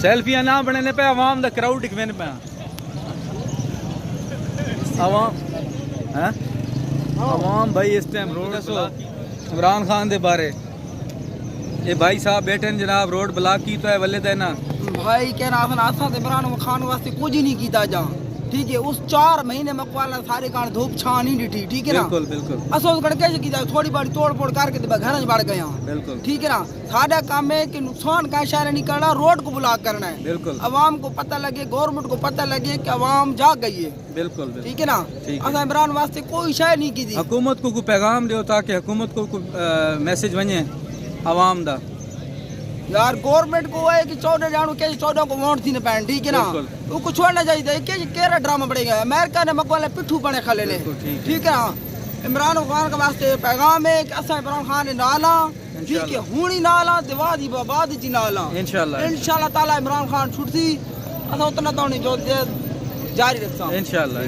سیلفیاں نہ بننے پہ عوام دا کراؤڈ ڈکوین پہ عوام بھائی اس ٹائم روڈ عمران خان دے بارے یہ بھائی صاحب بیٹھے ہیں جناب روڈ بلاک کی تو ہے ولے دینا بھائی کہنا آسان تے عمران خان واسطے کچھ نہیں کیتا جا ٹھیک ہے اس 4 مہینے مقوالا سارے کان دھوپ چھاں نہیں ڈٹھی ٹھیک ہے نا بالکل بالکل اسو گڑ کے کیتا تھوڑی بڑی توڑ پھوڑ کر کے تے گھر وچ بڑ گیا بالکل ٹھیک ہے نا ساڈا کام ہے کہ نقصان کا شہر نہیں کرنا روڈ کو بلاک کرنا ہے بالکل عوام کو پتہ لگے گورنمنٹ کو پتہ لگے کہ عوام جاگ گئی ہے بالکل ٹھیک ہے نا ٹھیک ہے۔ اسا عمران واسطے کوئی شے نہیں کی حکومت کو کوئی پیغام دیو تاکہ حکومت کو میسج ونجے عوام دا یار گورنمنٹ کو ہے کہ 14 جانو کہ 14 کو ووٹ تھی نہ پین ٹھیک ہے نا بالکل۔ وہ کو چھوڑنا چاہیے کہ کیرا ڈرامہ بڑے گا امریکہ نے مقبول پٹھو بنے کھلے لے بالکل، ٹھیک ہے۔ ٹھیک ہے نا عمران خان کے واسطے پیغام ہے کہ اسا عمران خان نے نالا ٹھیک ہے ہونی نالا دیوادی بعد جی نالا انشاءاللہ تعالی عمران خان چھٹتی اسا اتنا تو نہیں جو جاری رکھساں انشاءاللہ